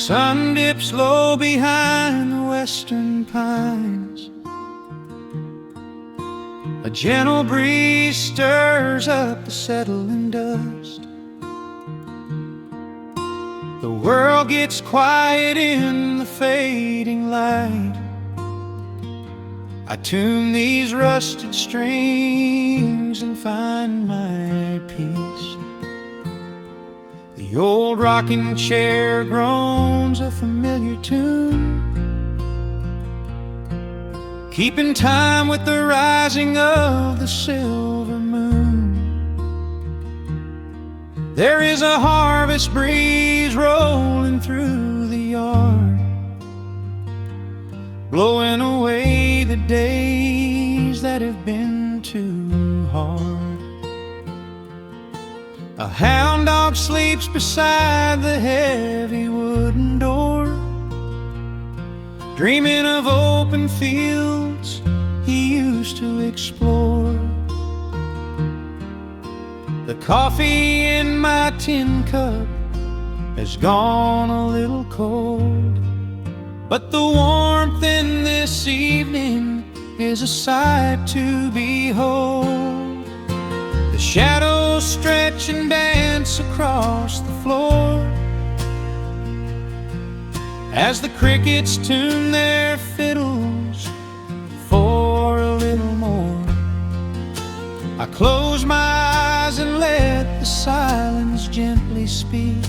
sun dips low behind the western pines. A gentle breeze stirs up the settling dust. The world gets quiet in the fading light. I tune these rusted strings and find my peace. The old rocking chair groans a familiar tune, keeping time with the rising of the silver moon. There is a harvest breeze rolling through the yard, blowing away the days that have been too hard. A hound dog sleeps beside the heavy wooden door, dreaming of open fields he used to explore. The coffee in my tin cup has gone a little cold, but the warmth in this evening is a sight to behold. The shadows stretch and dance across the floor as the crickets tune their fiddles for a little more. I close my eyes and let the silence gently speak,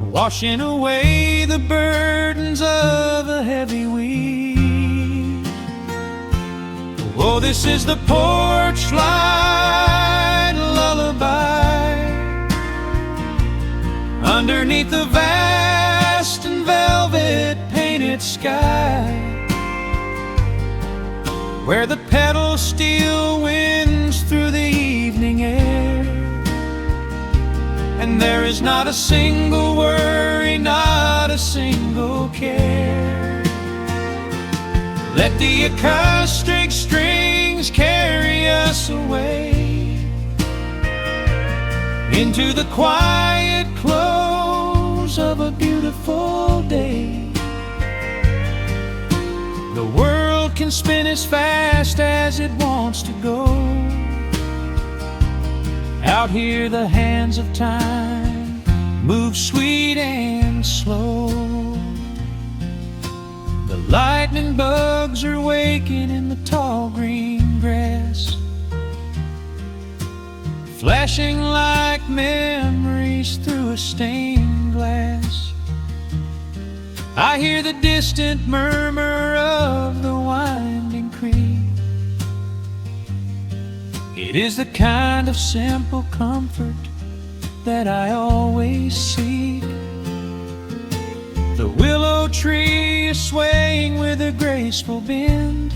washing away the burdens of a heavy week. Oh, this is the porch light lullaby underneath the vast and velvet painted sky, where the pedal steel winds through the evening air, and there is not a single worry, not a single care. Let the acoustic strings carry us away into the quiet close of a beautiful day. The world can spin as fast as it wants to go. Out here the hands of time move sweet and slow. The lightning bugs are waking in the tall green grass, flashing like memories through a stained glass. I hear the distant murmur of the winding creek. It is the kind of simple comfort that I always seek. The willow tree is swaying with a graceful bend,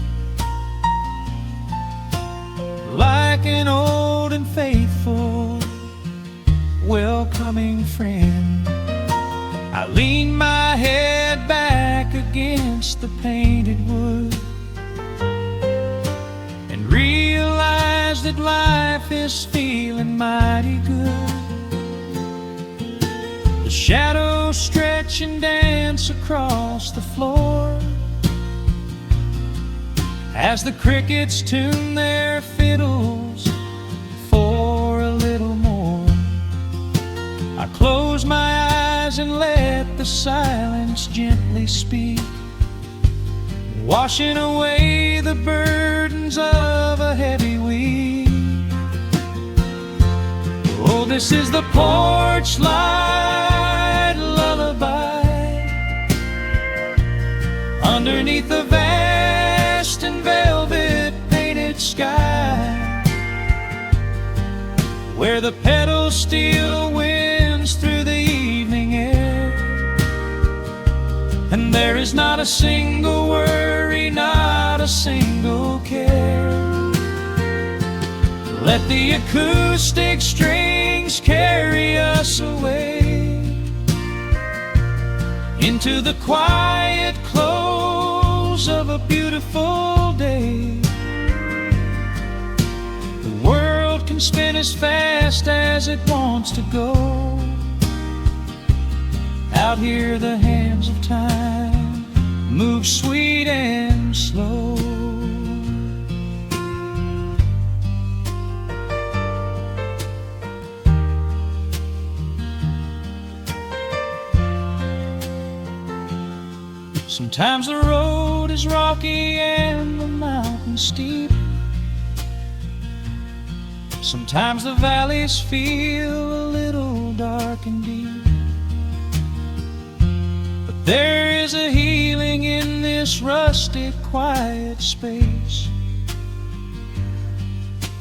like an old and faithful welcoming friend. I lean my head back against the painted wood and realize that life is feeling mighty good. The shadows stretch and dance across the floor as the crickets tune their fiddles for a little more. I close my eyes and let the silence gently speak, washing away the burdens of a heavy week. Oh, this is the porch light lullaby underneath the vast and velvet painted sky, where the pedal steel winds through the evening air, and there is not a single worry, not a single care. Let the acoustic strings carry us away into the quiet close of a beautiful day. The world can spin as fast as it wants to go. Out here the hands of time move sweet and slow. Sometimes the road is rocky and the mountain steep. Sometimes the valleys feel a little dark and deep. But there is a healing in this rustic, quiet space,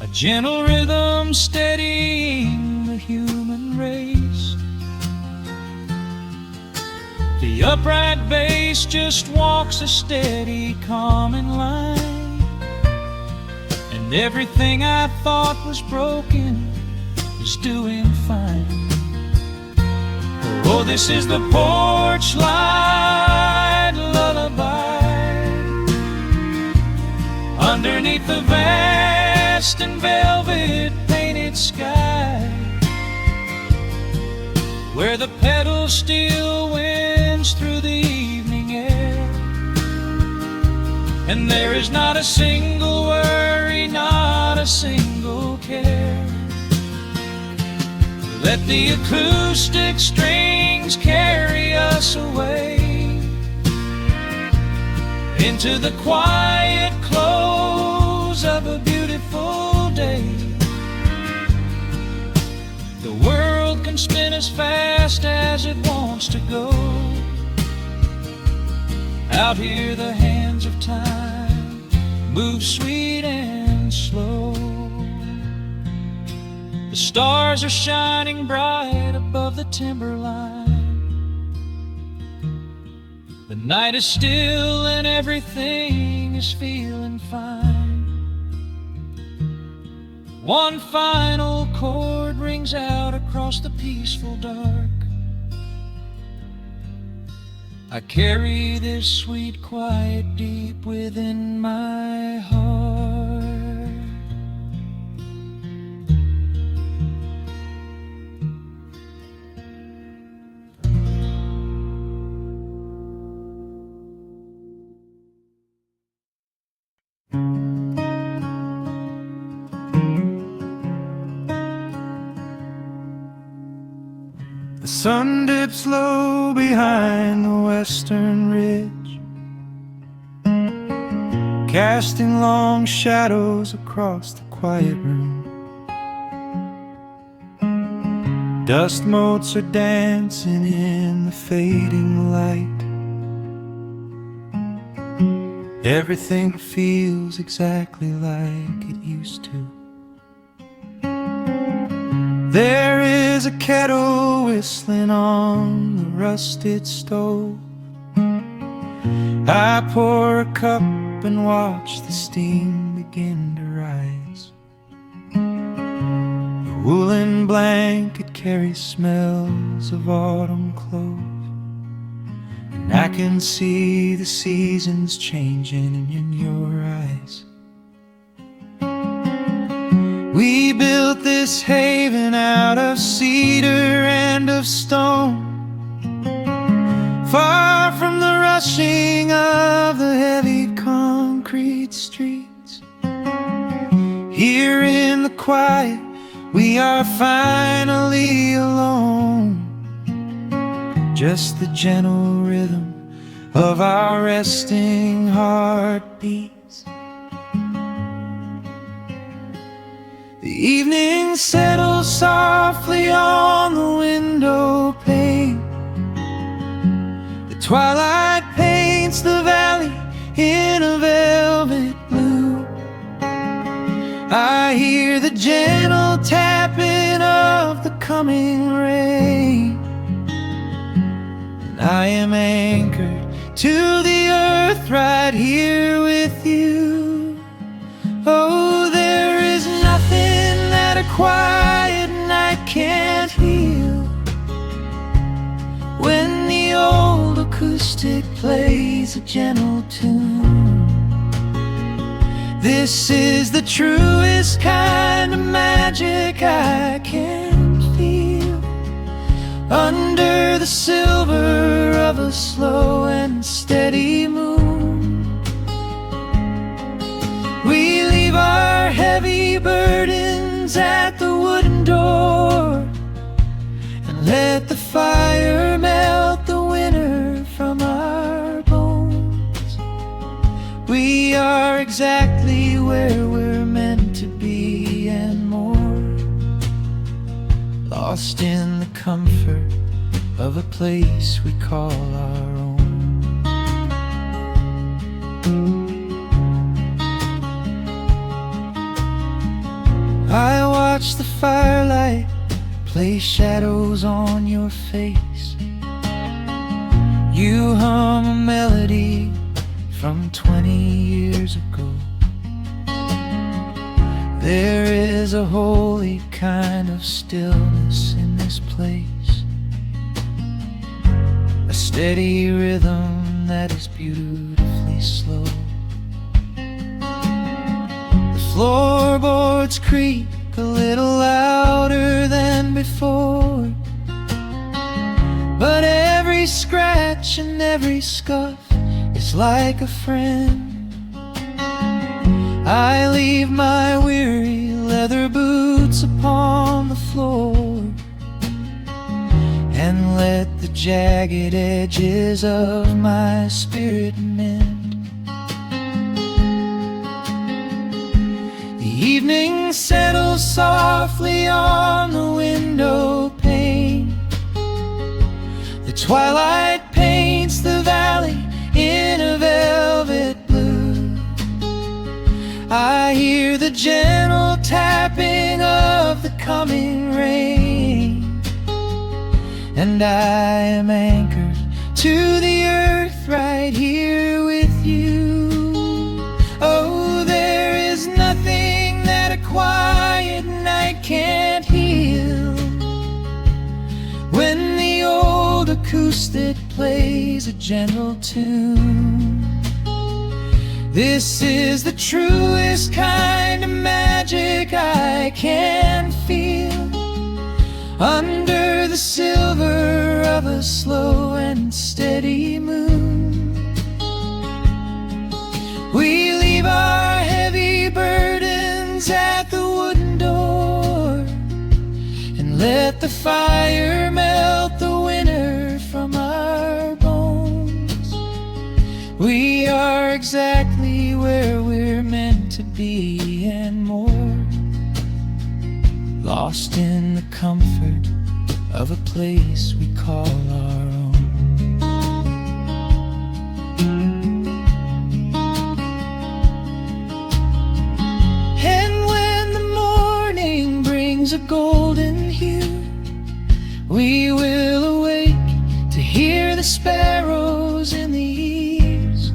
a gentle rhythm steadying the human race. The upright bass just walks a steady, calming line, and everything I thought was broken is doing fine. Oh, this is the porch light lullaby underneath the vast and velvet painted sky, where the pedals still winds through the evening air, and there is not a single worry, not a single care. Let the acoustic strings carry us away into the quiet close of a beautiful day. The world can spin as fast as it wants to go. Out here the hands of time move sweet and slow. The stars are shining bright above the timberline. The night is still and everything is feeling fine. One final chord rings out across the peaceful dark. I carry this sweet quiet deep within my heart. The sun dips low behind the western ridge, casting long shadows across the quiet room. Dust motes are dancing in the fading light. Everything feels exactly like it used to. There is a kettle whistling on the rusted stove. I pour a cup and watch the steam begin to rise. The woolen blanket carries smells of autumn clothes, and I can see the seasons changing in your eyes. We built this haven out of cedar and of stone, far from the rushing of the heavy concrete streets. Here in the quiet, we are finally alone. Just the gentle rhythm of our resting heartbeats. The evening settles softly on the window pane. The twilight paints the valley in a velvet blue. I hear the gentle tapping of the coming rain, and I am anchored to the earth right here with you. Oh, there is nothing that a quiet night can't heal, when the old acoustic plays a gentle tune. This is the truest kind of magic I can feel, under the silver of a slow and steady moon. We leave our heavy burdens at the wooden door and let the fire melt the winter from our bones. We are exactly where we're meant to be and more, lost in the comfort of a place we call our own. I watch the firelight play shadows on your face. You hum a melody from 20 years ago. There is a holy kind of stillness in this place, a steady rhythm that is beautifully slow. The floorboards creak a little louder than before, but every scratch and every scuff is like a friend. I leave my weary leather boots upon the floor and let the jagged edges of my spirit mend. The evening settles softly on the window pane. The twilight paints the valley in a velvet blue. I hear the gentle tapping of the coming rain, and I am anchored to the earth right here with you. Oh, there is nothing that a quiet night can't heal. When the old acoustic plays a gentle tune, this is the truest kind of magic I can feel. Under the silver of a slow and steady moon, we leave our heavy burdens at the wooden door and let the fire melt the winter from our bones. We are exactly where we're meant to be and more, lost in the comfort of a place we call our own. And when the morning brings a golden hue, we will awake to hear the sparrows in the eaves.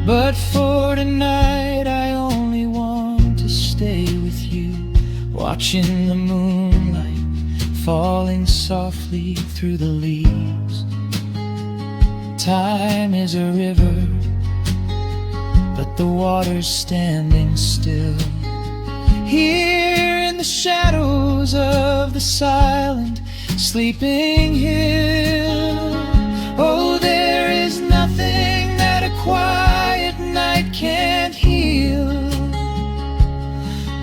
But for tonight I only want to stay with you, watching the moonlight falling softly through the leaves. Time is a river, but the water's standing still. Here in the shadows of the silent sleeping hill. Oh, there is nothing that a quiet night can't heal.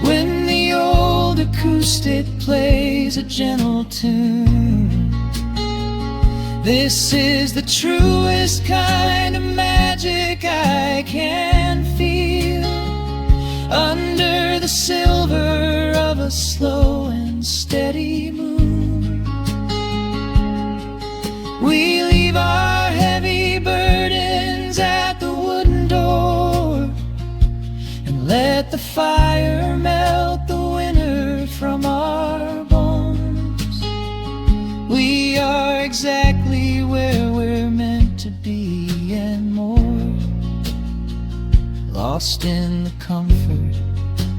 When the old acoustic plays a gentle tune, this is the truest kind of magic I can feel. Under the silver of a slow and steady moon, we leave our heavy burdens at the wooden door and let the fire melt the winter from our bones. We are exactly where we're meant to be and more, lost in the comfort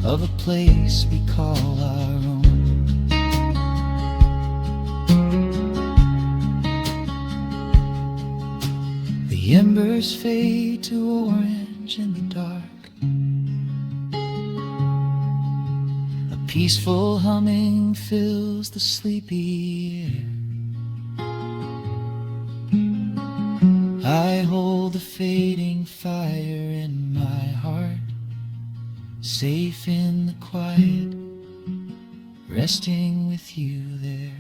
of a place we call our own. The embers fade to orange in the dark. A Peaceful humming fills the sleepy air. I hold the fading fire in my heart, safe in the quiet, resting with you there.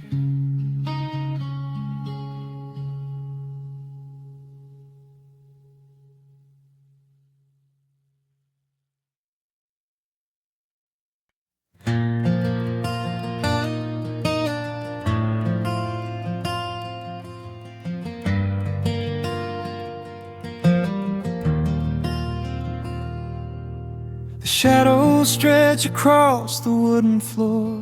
Shadows stretch across the wooden floor.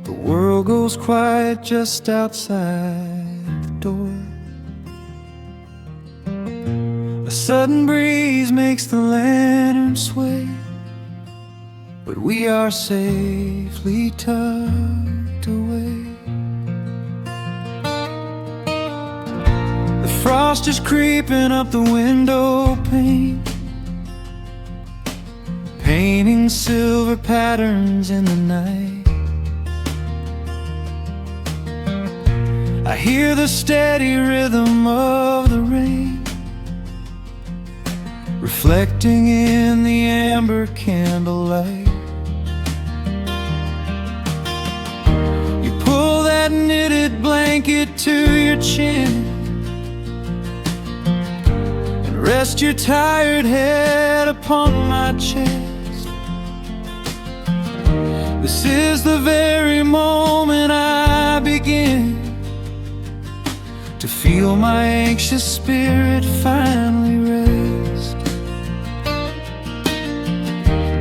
The world goes quiet just outside the door. A sudden breeze makes the lantern sway, but we are safely tucked away. The frost is creeping up the window pane, painting silver patterns in the night. I hear the steady rhythm of the rain, reflecting in the amber candlelight. You pull that knitted blanket to your chin and rest your tired head upon my chest. This is the very moment I begin to feel my anxious spirit finally rest.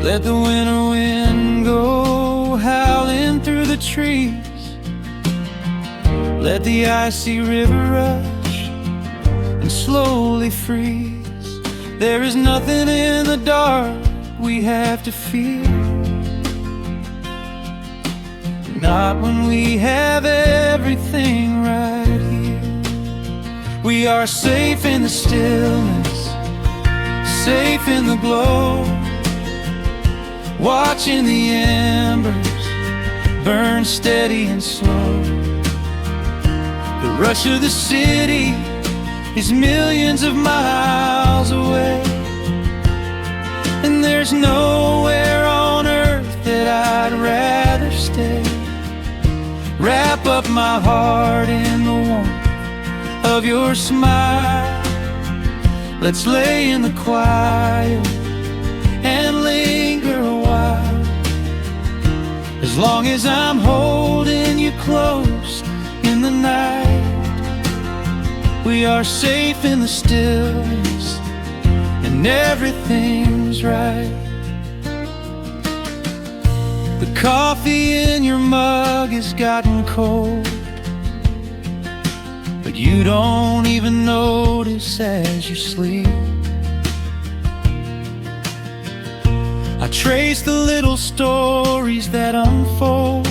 Let the winter wind go howling through the trees. Let the icy river rush and slowly freeze. There is nothing in the dark we have to fear, not when we have everything right here. We are safe in the stillness, safe in the glow, watching the embers burn steady and slow. The rush of the city is millions of miles away, and there's nowhere on earth that I'd rather stay. Wrap up my heart in the warmth of your smile. Let's lay in the quiet and linger a while. As long as I'm holding you close in the night, we are safe in the stillness and everything's right. The coffee in your mug has gotten cold, but you don't even notice as you sleep. I trace the little stories that unfold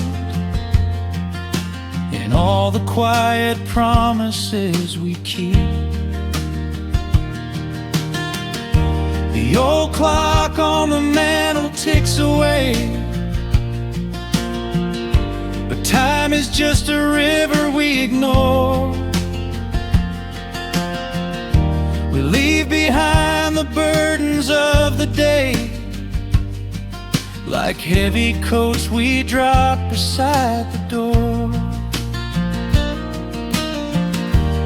in all the quiet promises we keep. The old clock on the mantle ticks away, but time is just a river we ignore. We leave behind the burdens of the day, like heavy coats we drop beside the door.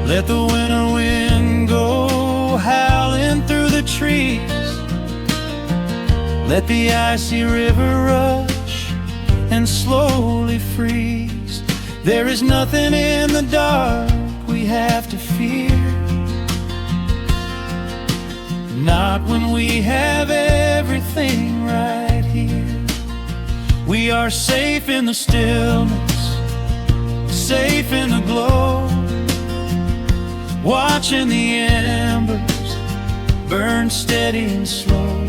Let the winter wind go howling through the trees. Let the icy river rush and slowly freeze. There is nothing in the dark we have to fear, not when we have everything right here. We are safe in the stillness, safe in the glow, watching the embers burn steady and slow.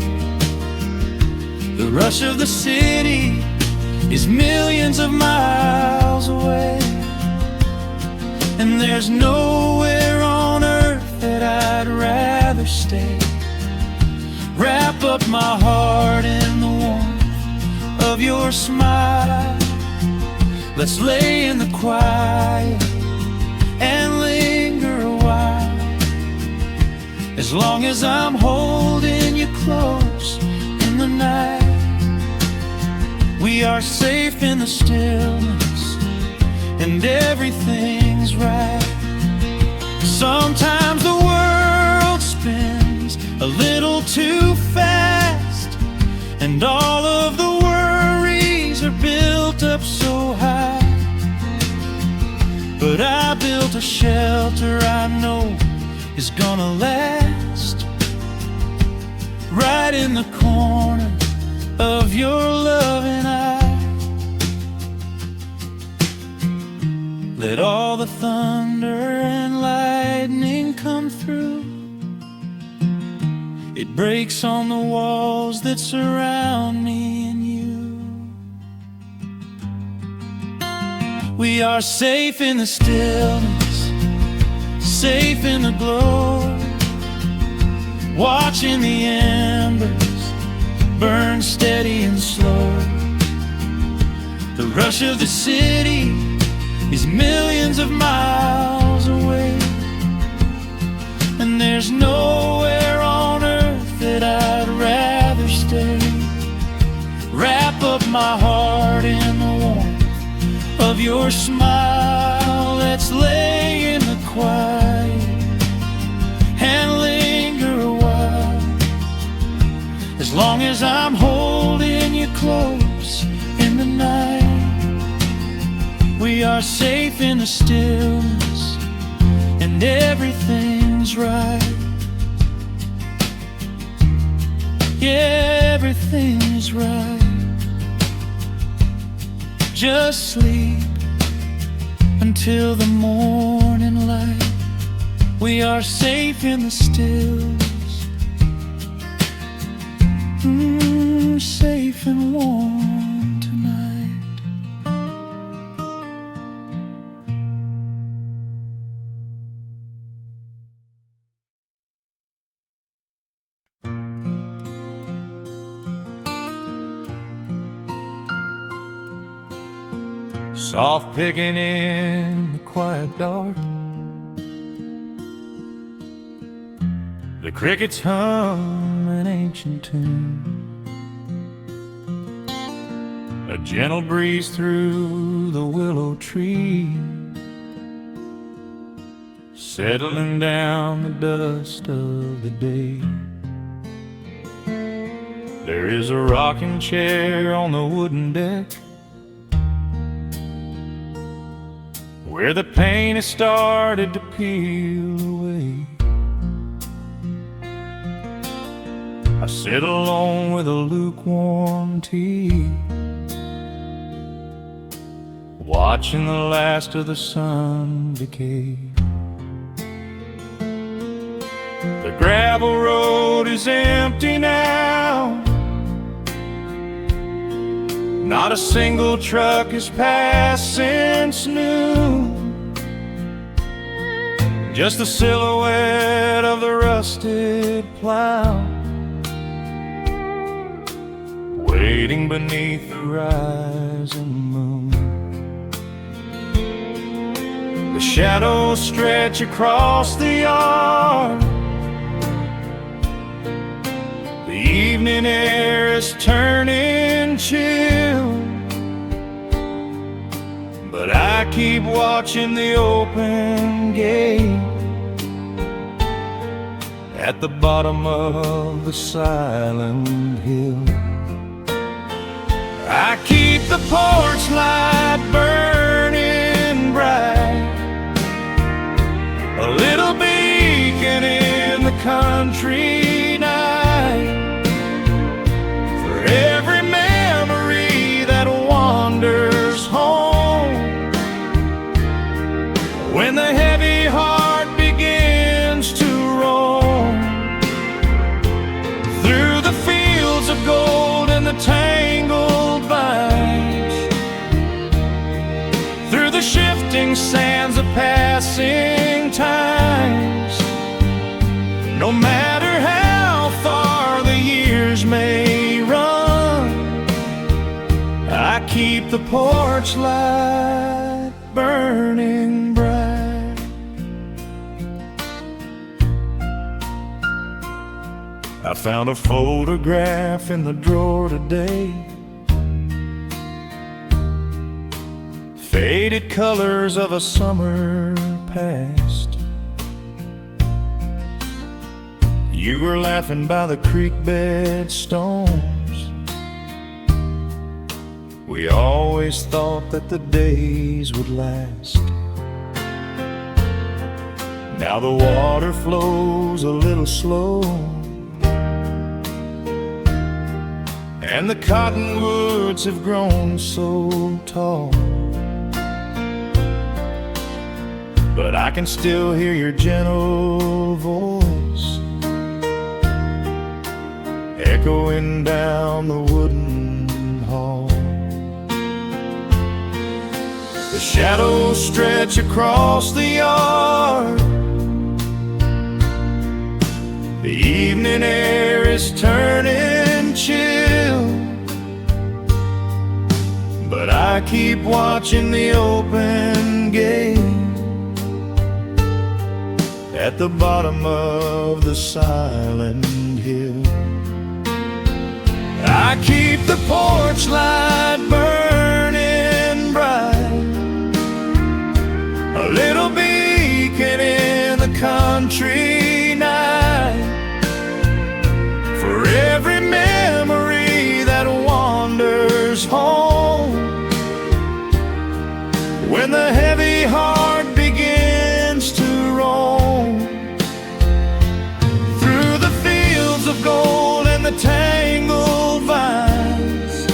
The rush of the city is millions of miles away, and there's nowhere on earth that I'd rather stay. Wrap up my heart in the warmth of your smile. Let's lay in the quiet and linger a while. As long as I'm holding you close in the night, we are safe in the stillness and everything's right. Sometimes the world spins a little too fast, and all of the worries are built up so high. But I built a shelter I know is gonna last, right in the corner of your loving eye. Let all the thunder and lightning come through. It breaks on the walls that surround me and you. We are safe in the stillness, safe in the glow, watching the embers burn steady and slow. The rush of the city is millions of miles away, and there's nowhere on earth that I'd rather stay. Wrap up my heart in the warmth of your smile. Let's lay in the quiet and linger a while. As long as I'm holding you close in the night, we are safe in the stillness and everything's right. Yeah, everything is right. Just sleep until the morning light. We are safe in the stillness, safe and warm tonight. Soft picking in the quiet dark, the crickets hum an ancient tune, a gentle breeze through the willow tree, settling down the dust of the day. There is a rocking chair on the wooden deck, where the paint has started to peel away. I sit alone with a lukewarm tea, watching the last of the sun decay. The gravel road is empty now, not a single truck has passed since noon. Just the silhouette of the rusted plow, waiting beneath the rising moon. The shadows stretch across the yard, the evening air is turning chill, but I keep watching the open gate at the bottom of the silent hill. I keep the porch light burning bright, a little beacon in the country night, for every memory that wanders home. When the heavy heart begins to roam through the fields of gold and the tangled vines, through the shifting sands of passing times, no matter how far the years may run, porch light burning bright. I found a photograph in the drawer today, faded colors of a summer past. You were laughing by the creek bed stones. We always thought that the days would last. Now the water flows a little slow, and the cottonwoods have grown so tall. But I can still hear your gentle voice echoing down the wooden hall. The shadows stretch across the yard. The evening air is turning chill, but I keep watching the open gate at the bottom of the silent hill. I keep the porch light burning bright, a little beacon in the country night, for every memory that wanders home. When the heavy heart begins to roam through the fields of gold and the tangled vines,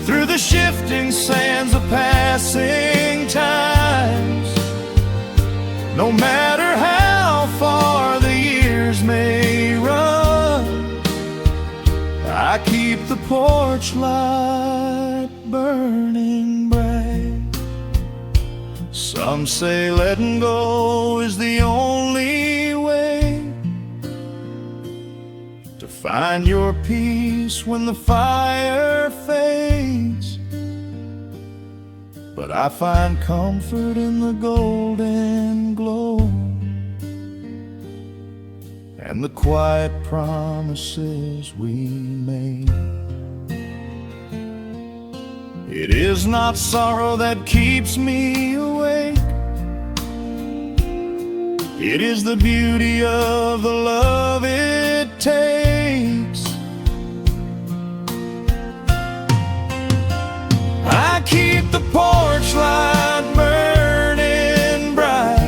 through the shifting sands of passing times, no matter how far the years may run, I keep the porch light burning bright. Some say letting go is the only way to find your peace when the fire fades, but I find comfort in the golden glow and the quiet promises we made. It is not sorrow that keeps me awake, it is the beauty of the love it takes. I keep the porch light burning bright,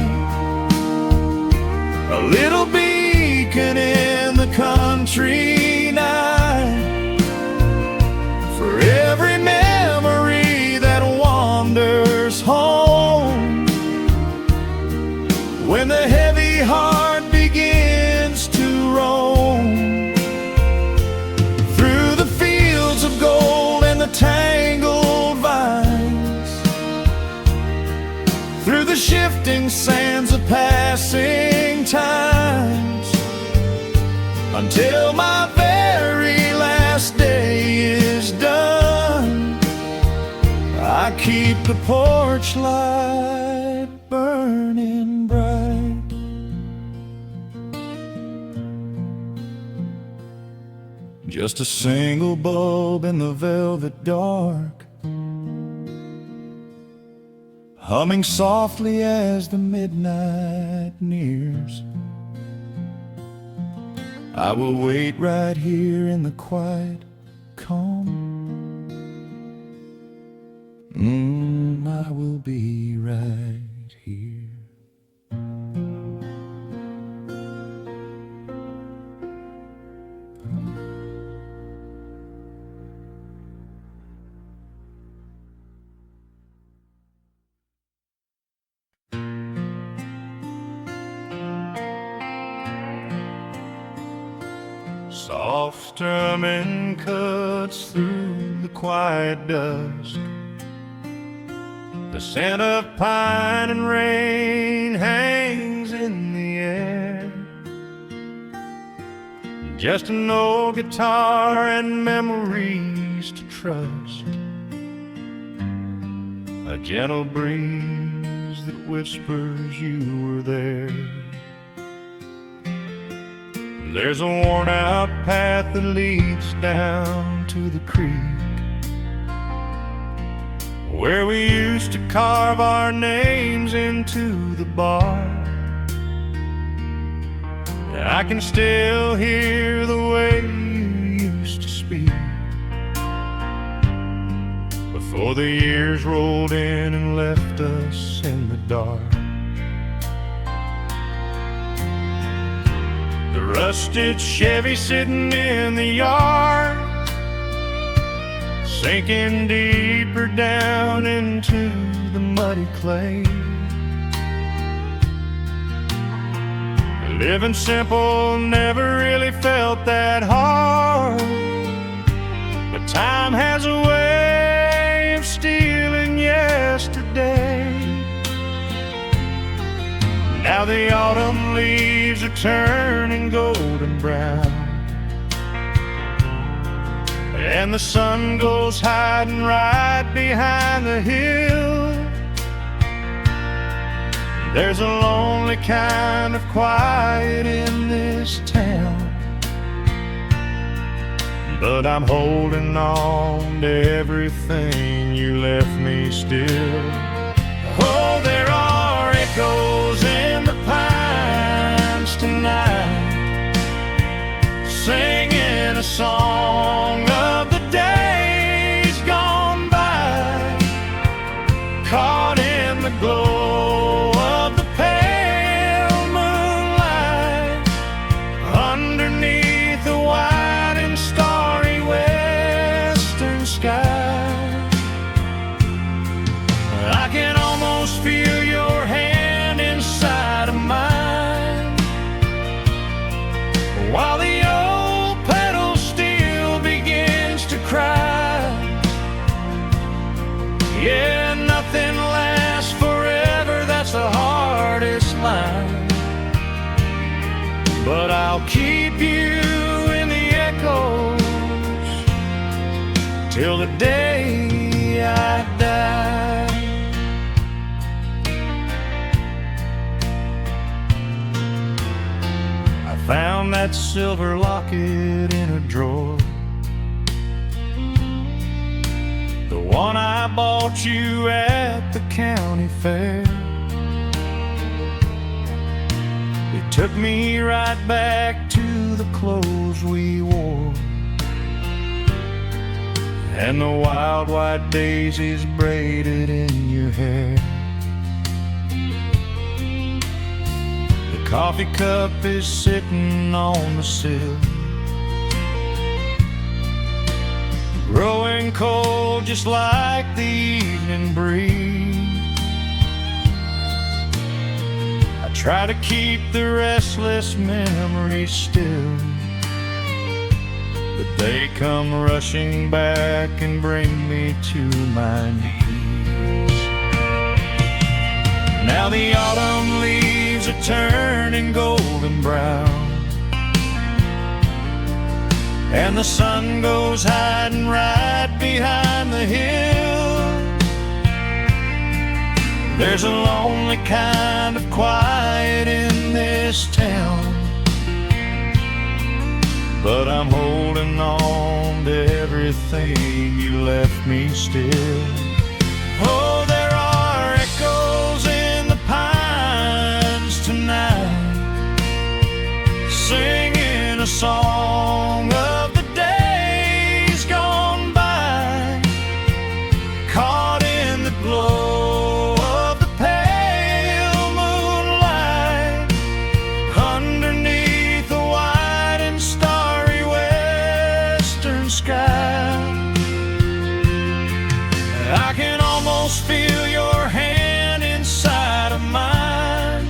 a little beacon in the country night, for every memory that wanders home. When the heavy heart begins to roam through the fields of gold and the tangled vines, through the shifting sands of passing times, until my very last day is done, I keep the porch light burning bright. Just a single bulb in the velvet dark, humming softly as the midnight nears. I will wait right here in the quiet calm. I will be right here. Soft strumming cuts through the quiet dusk. The scent of pine and rain hangs in the air. Just an old guitar and memories to trust. a gentle breeze that whispers you were there. There's a worn-out path that leads down to the creek, where we used to carve our names into the bark. I can still hear the way you used to speak before the years rolled in and left us in the dark. The rusted Chevy sitting in the yard, sinking deeper down into the muddy clay. Living simple never really felt that hard, but time has a way of stealing yesterday. Now the autumn leaves are turning golden brown, and the sun goes hiding right behind the hill. There's a lonely kind of quiet in this town, but I'm holding on to everything you left me still. Oh, there are echoes in the pines tonight, singing a song of the days gone by, caught in the glow of the pale moonlight, underneath the wide and starry western sky. I can almost feel your hand inside of mine, while the old pedal steel begins to cry. Yeah, nothing lasts forever, that's the hardest line, but I'll keep you in the echoes till the day I die. I found that silver locket in a drawer, the one I bought you at the county fair. It took me right back to the clothes we wore, and the wild white daisies braided in your hair. The coffee cup is sitting on the sill, growing cold just like the evening breeze. I try to keep the restless memories still, but they come rushing back and bring me to my knees. Now the autumn leaves are turning golden brown, and the sun goes hiding right behind the hill. There's a lonely kind of quiet in this town, but I'm holding on to everything you left me still. Oh, there are echoes in the pines tonight, singing a song of the days gone by, caught in the glow of the pale moonlight, underneath the wide and starry western sky. I can almost feel your hand inside of mine,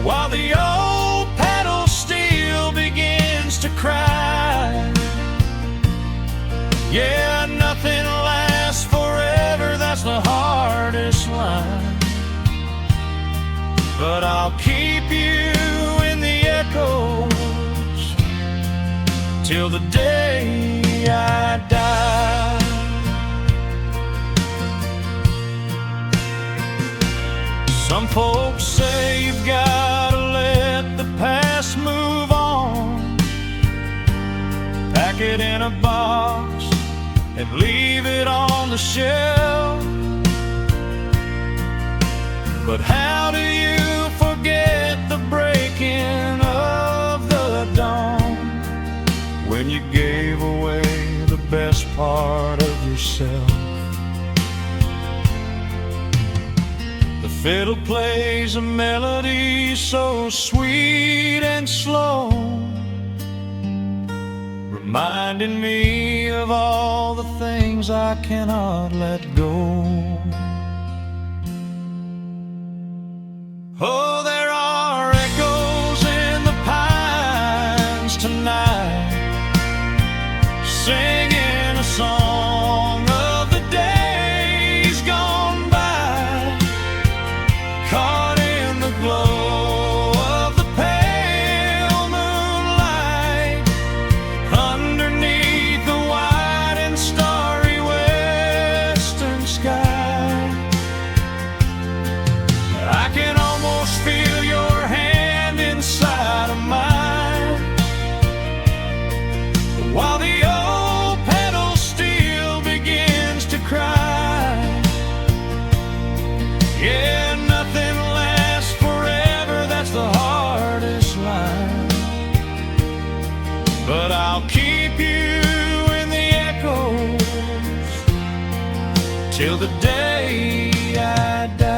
while the old pedal steel begins to cry. Yeah, nothing lasts forever, that's the hardest line, but I'll keep you in the echoes till the day I die. Some folks say you've gotta let the past move on, pack it in a box and leave it on the shelf. But how do you forget the breaking of the dawn, when you gave away the best part of yourself? The fiddle plays a melody so sweet and slow, reminding me of all the things I cannot let go. Oh, there are echoes in the pines tonight, singing a song of the days gone by, caught in the glow of the pale moonlight, underneath the wide and starry western sky. I can almost feel your hand inside of mine, while the old pedal steel begins to cry. Yeah, nothing lasts forever, that's the hardest line, but I'll keep you in the echoes till the day I die.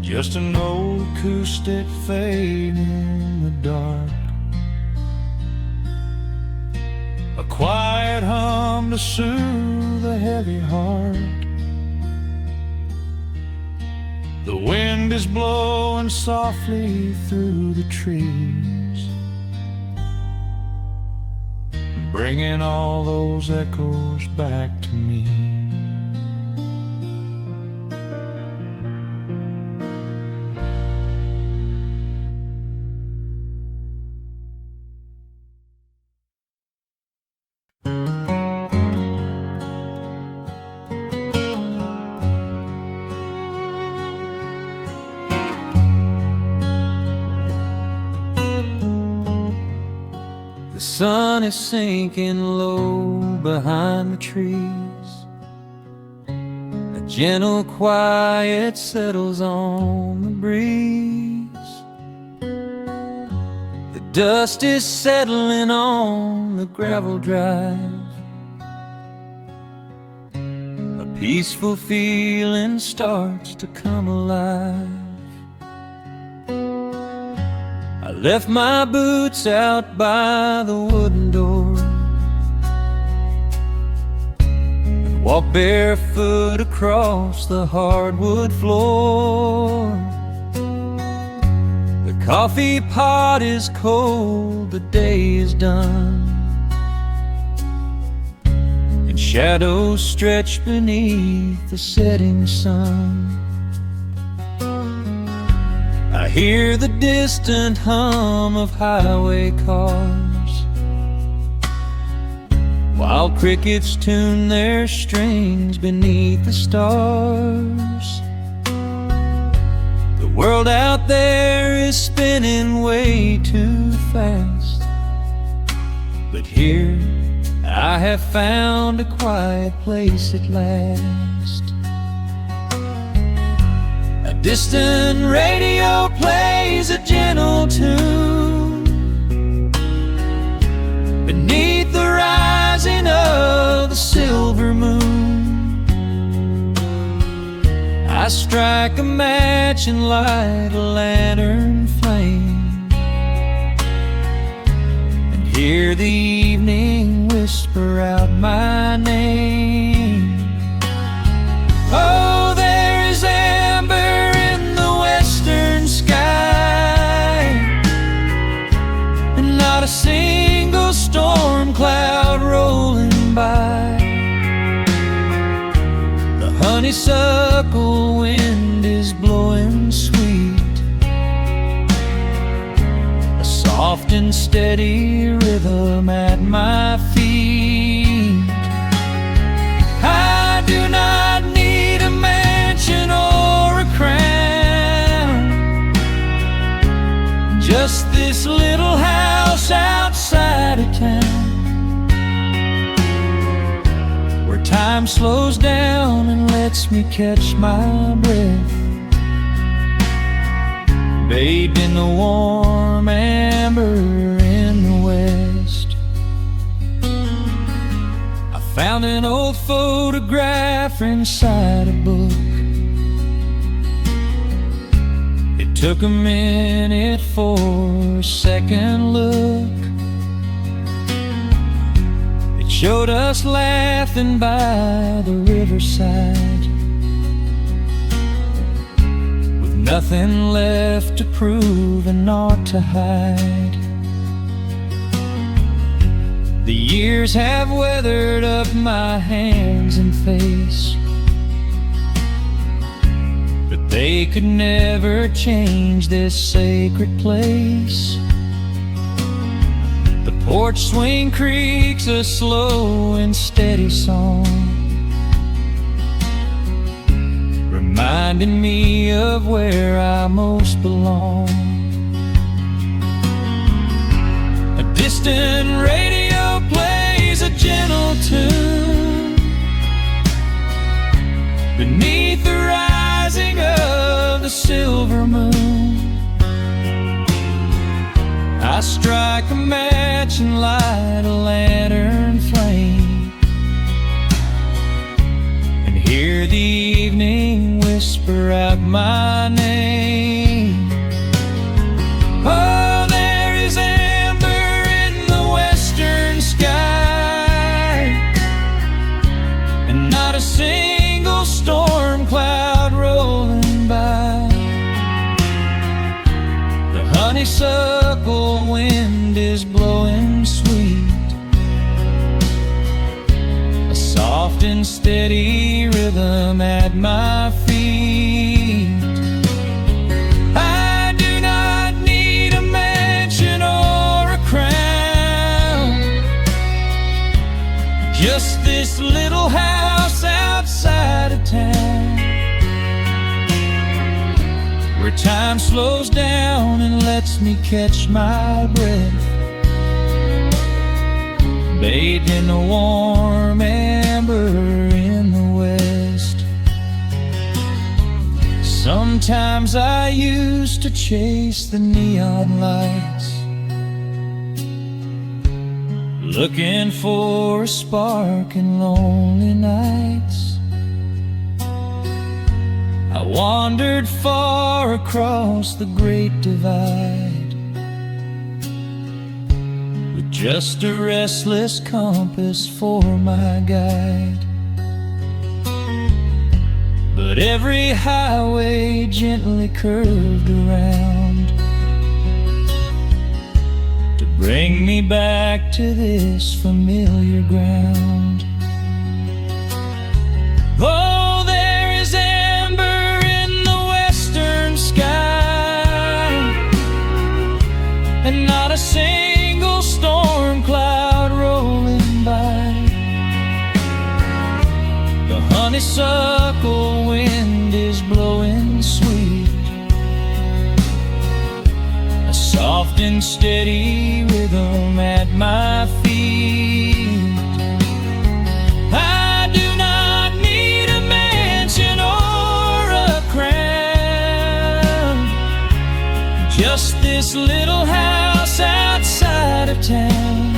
Just an old acoustic fading in the dark, a quiet hum to soothe a heavy heart. The wind is blowing softly through the trees, bringing all those echoes back to me. The sun is sinking low behind the trees, a gentle quiet settles on the breeze. The dust is settling on the gravel drive, a peaceful feeling starts to come alive. I left my boots out by the wooden door and walked barefoot across the hardwood floor. The coffee pot is cold, the day is done, and shadows stretch beneath the setting sun. I hear the distant hum of highway cars, while crickets tune their strings beneath the stars. The world out there is spinning way too fast, but here I have found a quiet place at last. A distant radio plays a gentle tune beneath the rising of the silver moon. I strike a match and light a lantern flame, and hear the evening whisper out my name. Oh, there is amber in the western sky, and not a single storm cloud rolling by. The honeysuckle wind is blowing sweet, a soft and steady rhythm at my feet. time slows down and lets me catch my breath, bathed in the warm amber in the west. I found an old photograph inside a book. It took a minute for a second look. It showed us laughing by the riverside, with nothing left to prove and naught to hide. The years have weathered up my hands and face, but they could never change this sacred place. The porch swing creaks a slow and steady song, reminding me of where I most belong. A distant radio plays a gentle tune beneath the rising of the silver moon. I strike a match and light a lantern flame, and hear the evening whisper out my name. Oh, there is amber in the western sky, and not a single storm cloud rolling by. The honeysuckle wind is blowing sweet, a soft and steady rhythm at my feet. I do not need a mansion or a crown, just this little house outside of town, where time slows down and lets me catch my breath, bathed in the warm amber in the west. Sometimes I used to chase the neon lights, looking for a spark in lonely nights. I wandered far across the great divide, with just a restless compass for my guide. But every highway gently curved around to bring me back to this familiar ground. Oh, there is amber in the western sky, and not a single storm cloud rolling by. The honeysuckle wind is blowing sweet, a soft and steady rhythm at my feet. I do not need a mansion or a crown, just this little house outside of town,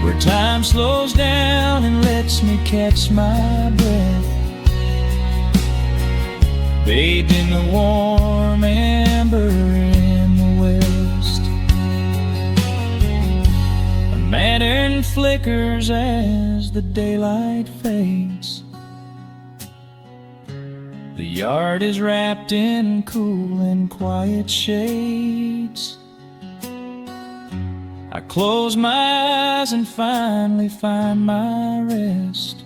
where time slows down and lets me catch my breath, bathed in the warm amber in the west. A lantern flickers as the daylight fades. The yard is wrapped in cool and quiet shades. I close my eyes and finally find my rest,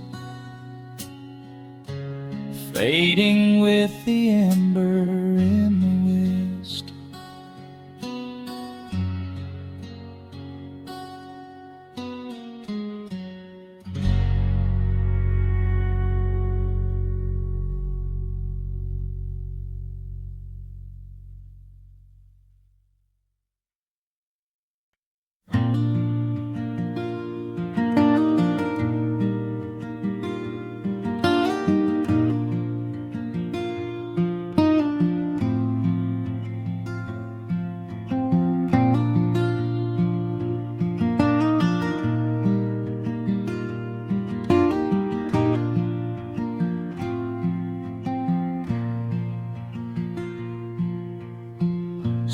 fading with the ember in the west.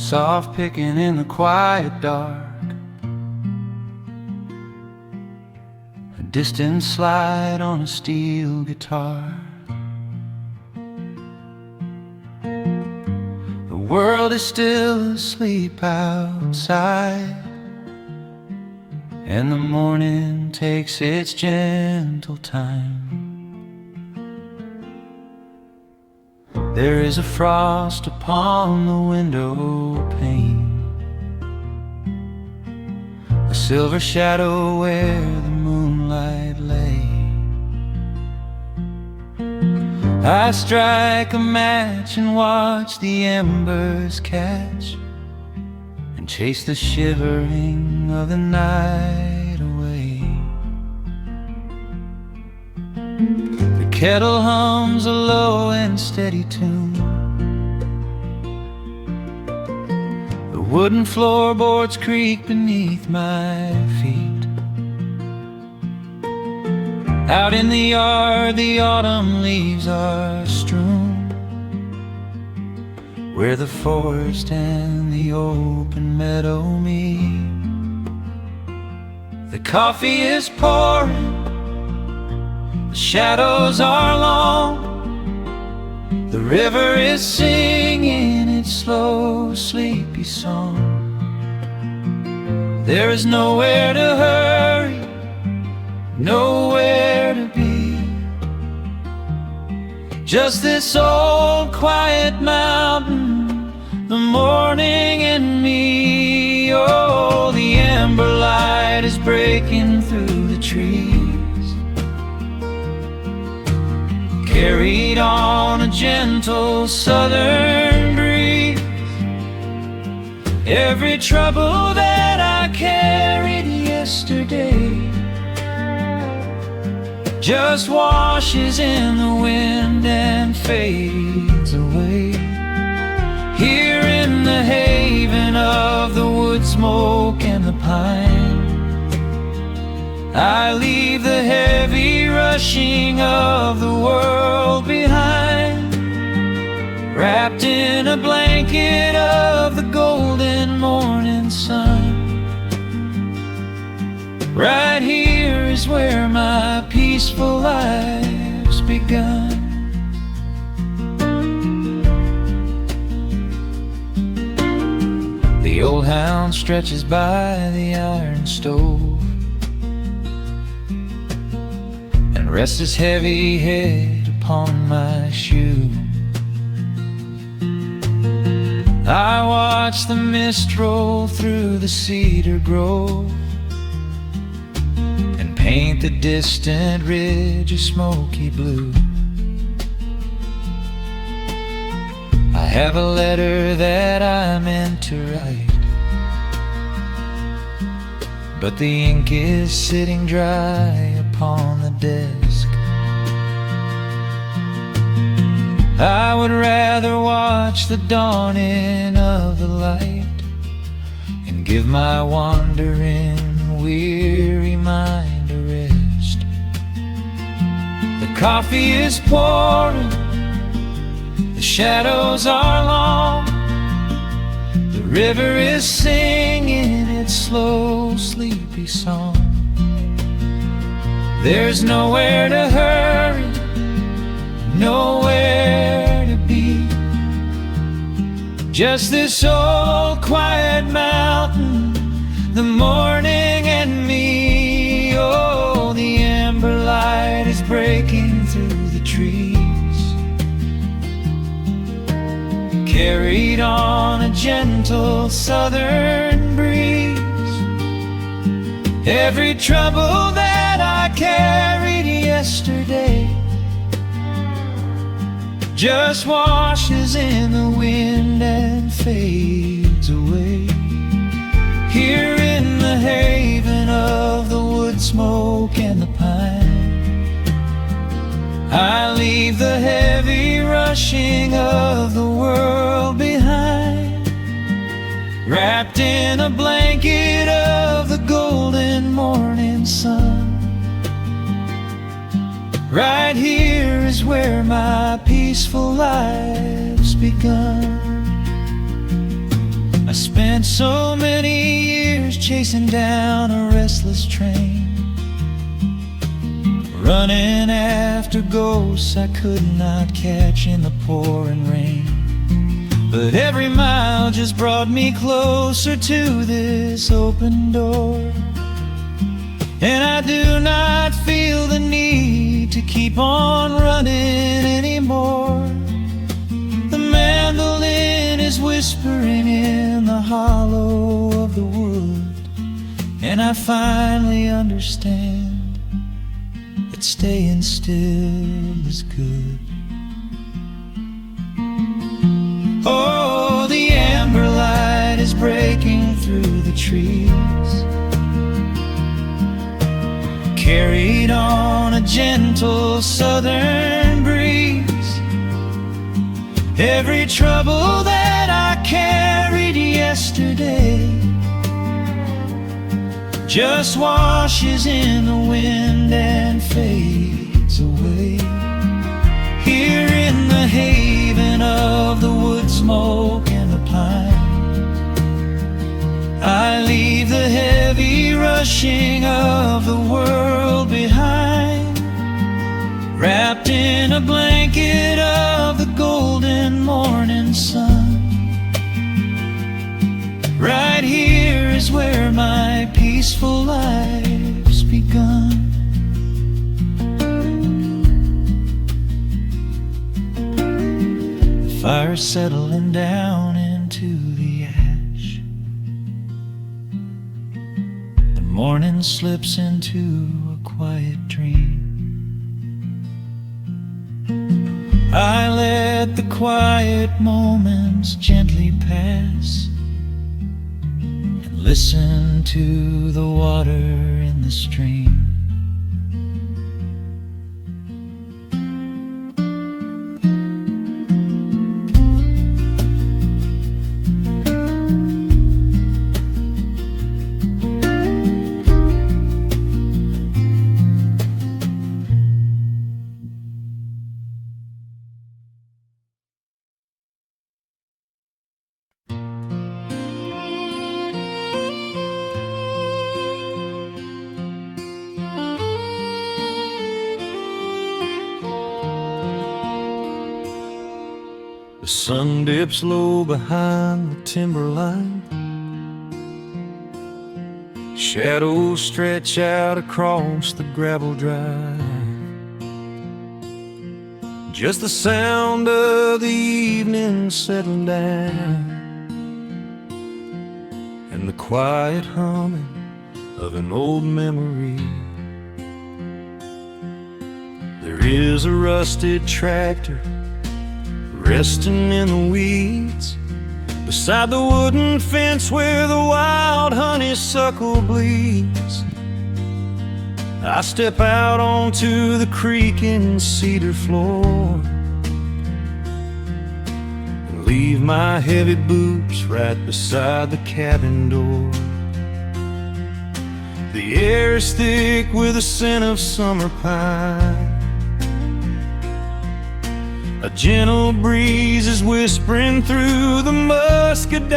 soft picking in the quiet dark, a distant slide on a steel guitar. The world is still asleep outside, and the morning takes its gentle time. There is a frost upon the window pane, a silver shadow where the moonlight lay. I strike a match and watch the embers catch, and chase the shivering of the night away. The kettle hums a low and steady tune, the wooden floorboards creak beneath my feet. Out in the yard the autumn leaves are strewn, where the forest and the open meadow meet. The coffee is pouring, the shadows are long, the river is singing its slow, sleepy song. There is nowhere to hurry, nowhere to be, just this old quiet mountain, the morning and me. Oh, the amber light is breaking through the trees, carried on a gentle southern breeze. Every trouble that I carried yesterday just washes in the wind and fades away. Here in the haven of the wood smoke and the pine, I leave the heavy rushing of the world behind, wrapped in a blanket of the golden morning sun. Right here is where my peaceful life's begun. The old hound stretches by the iron stove and rests his heavy head upon my shoe. I watch the mist roll through the cedar grove and paint the distant ridge a smoky blue. I have a letter that I meant to write, but the ink is sitting dry upon the desk. I would rather watch the dawning of the light and give my wandering, weary mind a rest. The coffee is pouring, the shadows are long, the river is singing its slow, sleepy song. There's nowhere to hurry, nowhere to be, just this old quiet mountain, the morning and me. Oh, the amber light is breaking through the trees, carried on a gentle southern breeze. Every trouble that I carried yesterday just washes in the wind and fades away. Here in the haven of the wood smoke and the pine, I leave the heavy rushing of the world behind, wrapped in a blanket of the golden morning sun. Right here is where my peaceful life's begun. Spent so many years chasing down a restless train, running after ghosts I could not catch in the pouring rain. But every mile just brought me closer to this open door, and I do not feel the need to keep on running anymore. The mandolin is whispering in the hollow of the wood, and I finally understand that staying still is good. Oh, the amber light is breaking through the trees, carried on a gentle southern breeze. Every trouble that I carried yesterday just washes in the wind and fades away. Here in the haven of the wood smoke and the pine, I leave the heavy rushing of the world behind, wrapped in a blanket of the golden morning sun. Right here is where my peaceful life's begun. The fire's settling down into the ash, the morning slips into a quiet dream. I let the quiet moments gently pass and listen to the water in the stream. The sun dips low behind the timberline, shadows stretch out across the gravel drive. Just the sound of the evening settling down, and the quiet humming of an old memory. There is a rusted tractor resting in the weeds beside the wooden fence where the wild honeysuckle bleeds. I step out onto the creaking cedar floor and leave my heavy boots right beside the cabin door. The air is thick with the scent of summer pine. A gentle breeze is whispering through the muscadine.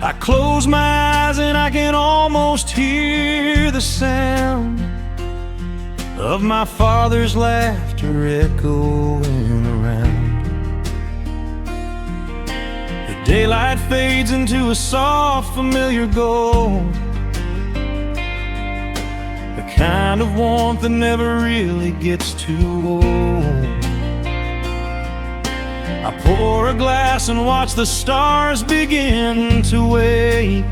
I close my eyes and I can almost hear the sound of my father's laughter echoing around. The daylight fades into a soft, familiar gold, the kind of warmth that never really gets too old. I pour a glass and watch the stars begin to wake,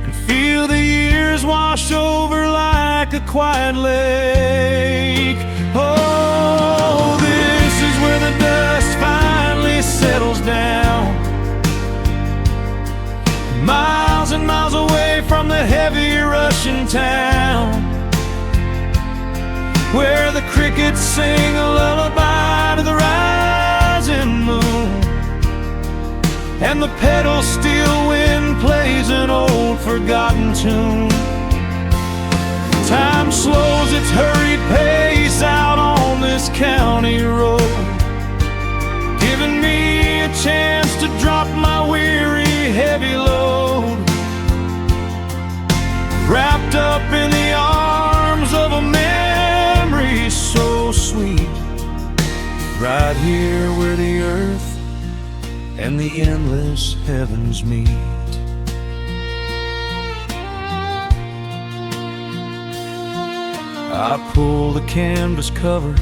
and feel the years wash over like a quiet lake. Oh, this is where the dust finally settles down, miles and miles away from the heavy Russian town, where the crickets sing a lullaby to the rising moon, and the pedal steel wind plays an old forgotten tune. Time slows its hurried pace out on this county road, giving me a chance to drop my wheel heavy load, wrapped up in the arms of a memory so sweet, right here where the earth and the endless heavens meet. I pull the canvas cover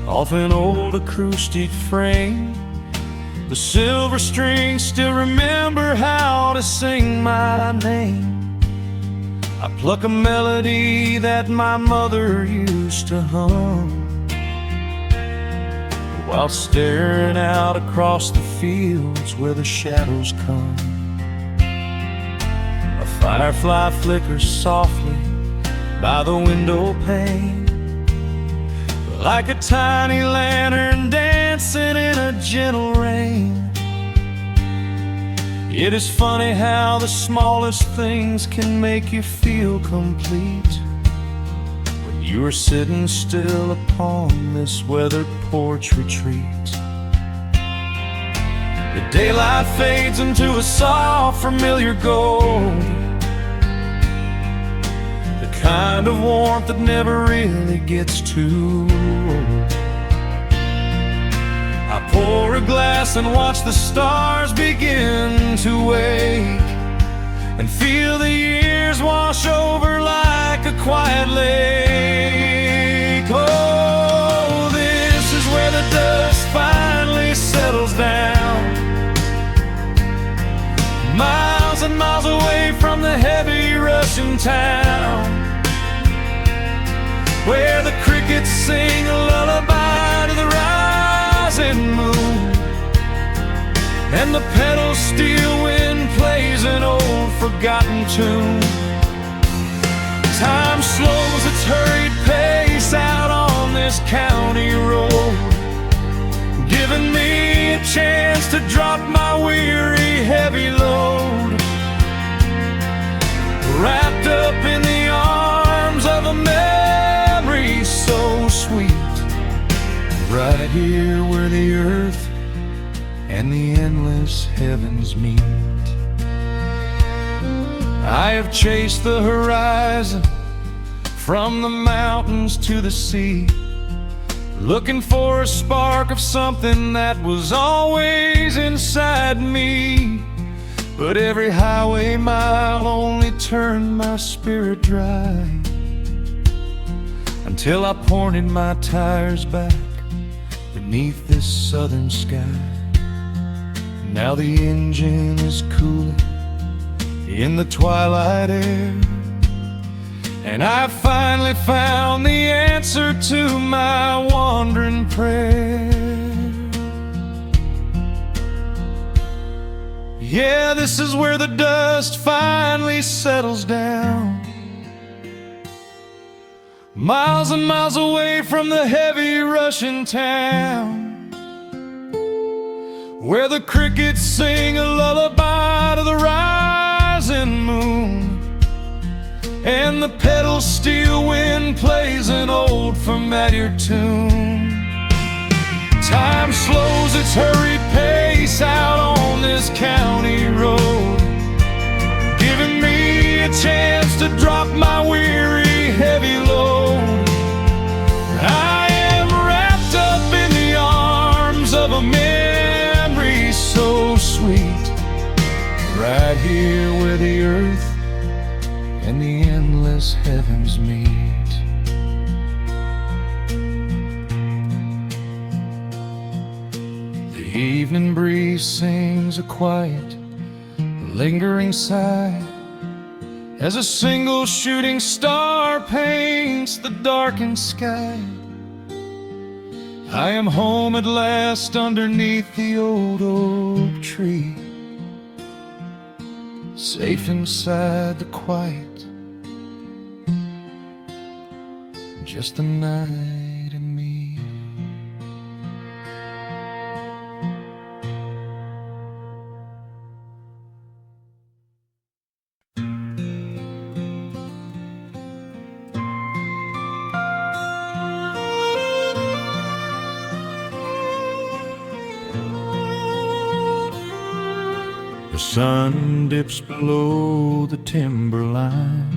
off an old acoustic frame. The silver strings still remember how to sing my name. I pluck a melody that my mother used to hum while staring out across the fields where the shadows come. A firefly flickers softly by the window pane, like a tiny lantern dancing in a gentle rain. It is funny how the smallest things can make you feel complete when you are sitting still upon this weathered porch retreat. The daylight fades into a soft, familiar gold, kind of warmth that never really gets too old. I pour a glass and watch the stars begin to wake, and feel the years wash over like a quiet lake. Oh, this is where the dust finally settles down, miles and miles away from the heavy Russian town, where the crickets sing a lullaby to the rising moon, and the pedal steel wind plays an old forgotten tune. Time slows its hurried pace out on this county road, giving me a chance to drop my weary heavy load, wrapped up in the arms of a memory so sweet, right here where the earth and the endless heavens meet. I have chased the horizon from the mountains to the sea, looking for a spark of something that was always inside me. But every highway mile only turned my spirit dry, until I pointed my tires back beneath this southern sky. Now the engine is cooling in the twilight air, and I finally found the answer to my wandering prayer. Yeah, this is where the dust finally settles down, miles and miles away from the heavy Russian town, where the crickets sing a lullaby to the rising moon, and the pedal steel wind plays an old familiar tune. Time slows its hurried pace out on this county road, giving me a chance to drop my weary heavy load. I am wrapped up in the arms of a memory so sweet, right here where the earth and the endless heavens meet. The evening breeze sings a quiet, lingering sigh as a single shooting star paints the darkened sky. I am home at last underneath the old oak tree, safe inside the quiet, just the night and me. The sun dips below the timberline,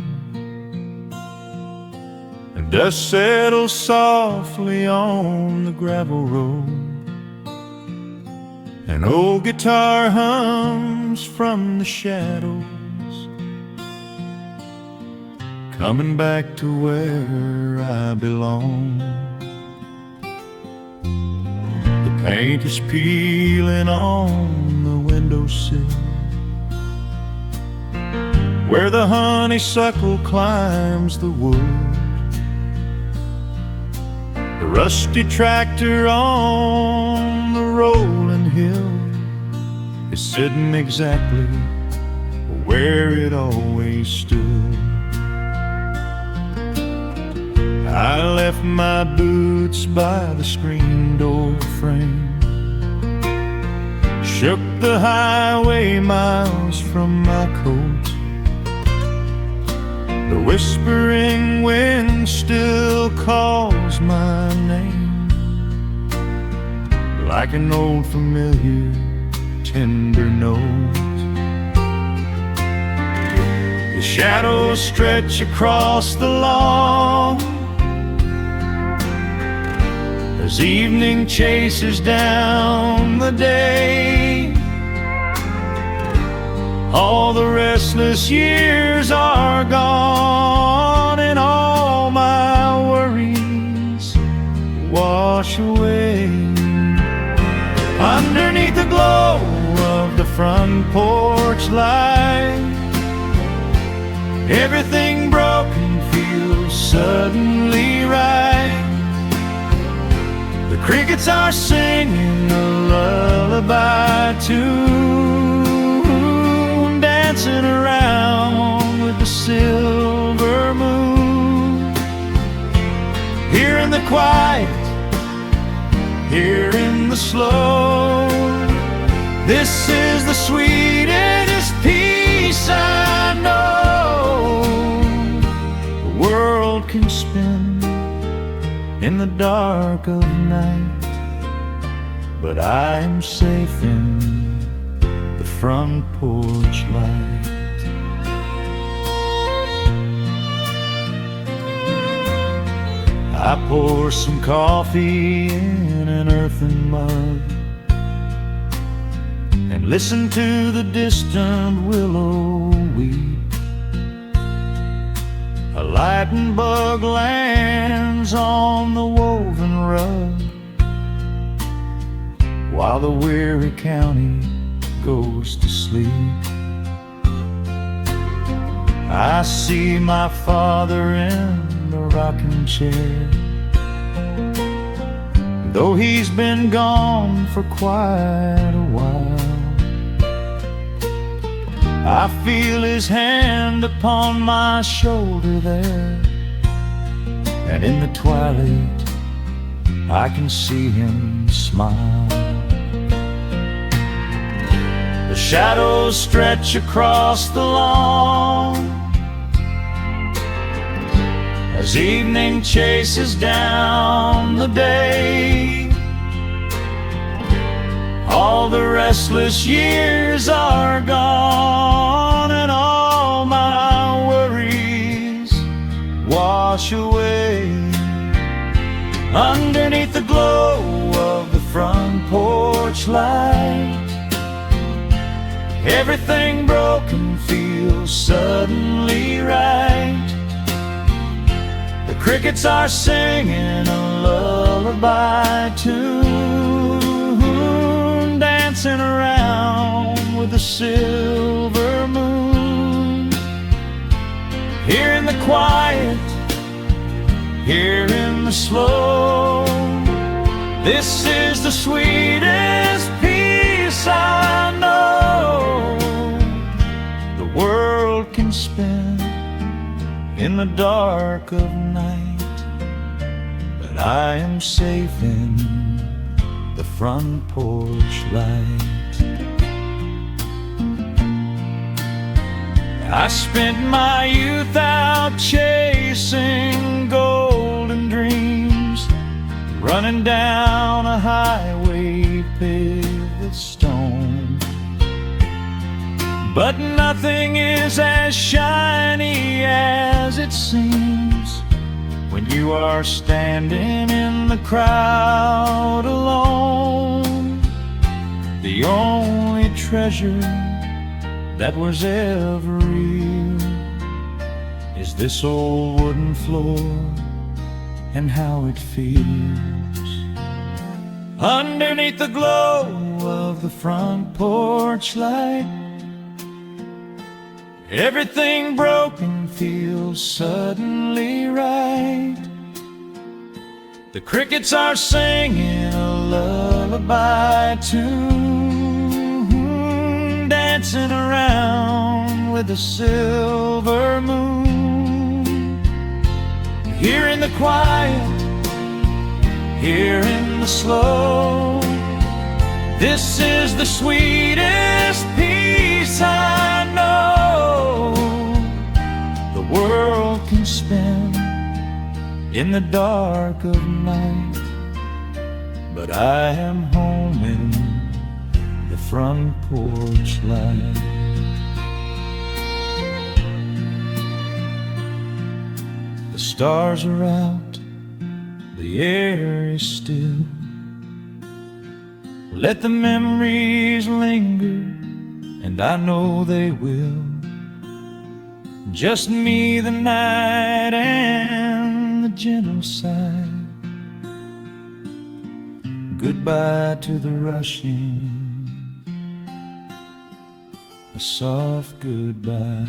and dust settles softly on the gravel road. An old guitar hums from the shadows, coming back to where I belong. The paint is peeling on the windowsill, where the honeysuckle climbs the wood. The rusty tractor on the rolling hill is sitting exactly where it always stood. I left my boots by the screen door frame, shook the highway miles from my coat. The whispering wind still calls my name, like an old familiar tender note. The shadows stretch across the lawn as evening chases down the day. All the restless years are gone, and all my worries wash away. Underneath the glow of the front porch light, everything broken feels suddenly right. The crickets are singing a lullaby tune, dancing around with the silver moon. Here in the quiet, here in the slow, this is the sweetest peace I know. The world can spin in the dark of night, but I am safe in the front porch light. I pour some coffee in an earthen mug and listen to the distant willow weep. A lightning bug lands on the woven rug, while the weary county goes to sleep. I see my father in the rocking chair, though he's been gone for quite a while. I feel his hand upon my shoulder there, and in the twilight I can see him smile. The shadows stretch across the lawn as evening chases down the day. All the restless years are gone, and all my worries wash away. Underneath the glow of the front porch light, everything broken feels suddenly right. The crickets are singing a lullaby tune, dancing around with the silver moon. Here in the quiet, here in the slow, this is the sweetest peace I know. The world can spin in the dark of night, but I am safe in the front porch light. I spent my youth out chasing golden dreams, running down a highway paved with stone. But nothing is as shiny as it seems when you are standing in the crowd alone. The only treasure that was ever real is this old wooden floor and how it feels. Underneath the glow of the front porch light, everything broken feels suddenly right. The crickets are singing a lullaby tune, dancing around with the silver moon. Here in the quiet, here in the slow, this is the sweetest peace I know the world can spend in the dark of night. But I am home in the front porch light. The stars are out, the air is still. Let the memories linger, and I know they will. Just me, the night, and the gentle sigh. Goodbye to the rushing, a soft goodbye.